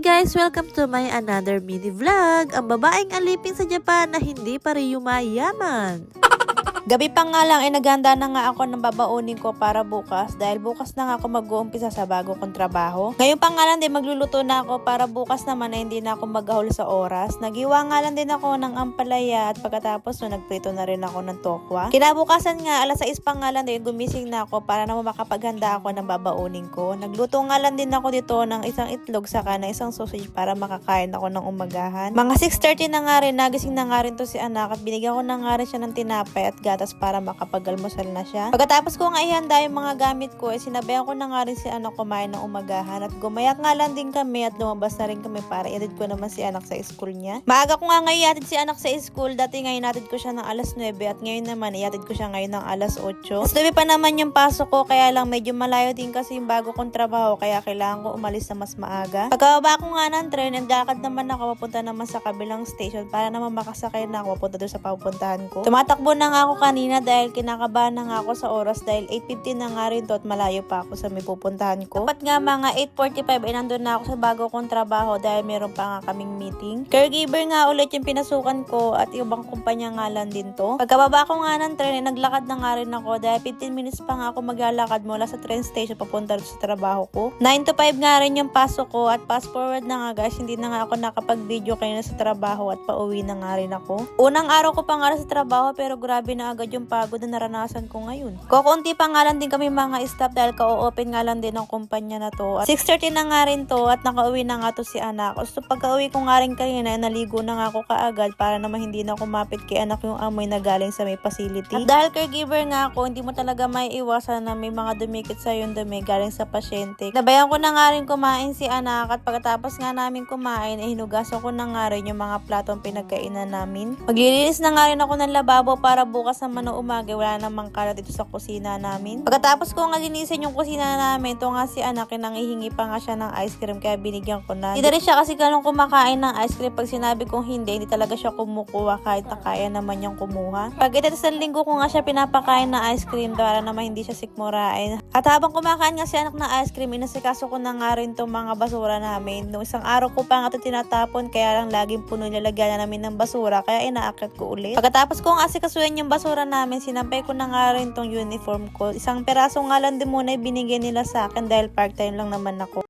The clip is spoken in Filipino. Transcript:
guys! Welcome to my another mini vlog. Ang babaeng alipin sa Japan na hindi pa rin yumayaman. Gabi pa nga lang, naghanda na nga ako ng babaunin ko para bukas dahil bukas na nga ako mag-uumpisa sa bago kong trabaho. Ngayon pa nga lang din magluluto na ako para bukas naman na hindi na ako maghahol sa oras. Nagiwa nga lang din ako ng ampalaya at pagkatapos nagprito na rin ako ng tokwa. Kinabukasan nga, alas 6 pa nga lang din gumising na ako para naman makapaghanda ako ng babaunin ko. Nagluto nga lang din ako dito ng isang itlog saka ng isang sausage para makakain ako ng umagahan. Mga 6:30 na nga rin, nagising na nga rin to si anak at binigyan ko na nga rin siya ng tinapay at gatas para makapag-almusal na siya. Pagkatapos ko nga ihanda yung mga gamit ko, sinabayan ko na nga rin si anak kumain ng umagahan at gumayak nga lang din kami at lumabas na rin kami para i-atid ko naman si anak sa school niya. Maaga ko nga ngayon i-atid si anak sa school, dati ngayon i-atid ko siya ng alas 9 at ngayon naman i-atid ko siya ngayon ng alas 8. Mas 9 pa naman yung pasok ko, kaya lang medyo malayo din kasi yung bago kong trabaho, kaya kailangan ko umalis na mas maaga. Pagkababa ko nga ng train, naglalakad naman ako papunta naman sa kabilang station para naman makasakay na ako papunta doon sa papuntahan ko. Tumatakbo na nga ako kanina dahil kinakabahan na nga ako sa oras dahil 8:15 na nga rin to at malayo pa ako sa may pupuntahan ko. Dapat nga mga 8:45 nandun na ako sa bago kong trabaho dahil meron pa nga kaming meeting. Caregiver nga ulit yung pinasukan ko at ibang kumpanya nga lang din to. Pagkababa ko nga ng train, naglakad na nga rin ako dahil 15 minutes pa nga ako maglalakad mula sa train station papunta sa trabaho ko. 9 to 5 nga rin yung pasok ko at fast forward na nga guys, hindi na nga ako nakapag-video kanina sa trabaho at pauwi na nga rin ako. Unang araw ko pa nga sa trabaho pero grabe na agad yung pagod na naranasan ko ngayon. Kukunti pa nga lang din kami mga staff dahil ka-open nga lang din ng kumpanya na to. At 6:30 na nga rin to at nakauwi na nga to si anak. So pagka-uwi ko nga rin kanina, naligo na nga ako kaagad para naman hindi na kumapit kay anak yung amoy na galing sa may facility. At dahil caregiver nga ako, hindi mo talaga may iwasan na may mga dumikit sa yung dumi galing sa pasyente. Nabayan ko na nga rin kumain si anak at pagkatapos nga namin kumain, hinugasan ko na nga rin yung mga platong pinagkainan namin. Maglilinis na nga rin ako ng lababo para bukas naman ng umaga wala namang kalat dito sa kusina namin. Pagkatapos ko nga linisin yung kusina namin, ito nga si anak, nangihingi pa nga siya ng ice cream kaya binigyan ko na. Hindi rin siya kasi ganun kumakain ng ice cream. Pag sinabi kong hindi talaga siya kumukuha kahit na kaya naman niyang kumuha. Pag isang linggo ko nga siya pinapakain ng ice cream para naman hindi siya sikmurain. At habang kumakain nga si anak ng ice cream, inasikaso ko na nga rin itong mga basura namin. Noong isang araw ko pa nga ito tinatapon kaya lang laging puno nilalagyan na namin ng basura kaya inaakit ko ulit. Pagkatapos ko nga asikasuhin yung basura namin, sinampay ko na nga rin tong uniform ko. Isang peraso nga lang din muna ibinigay nila sa akin dahil part-time lang naman ako.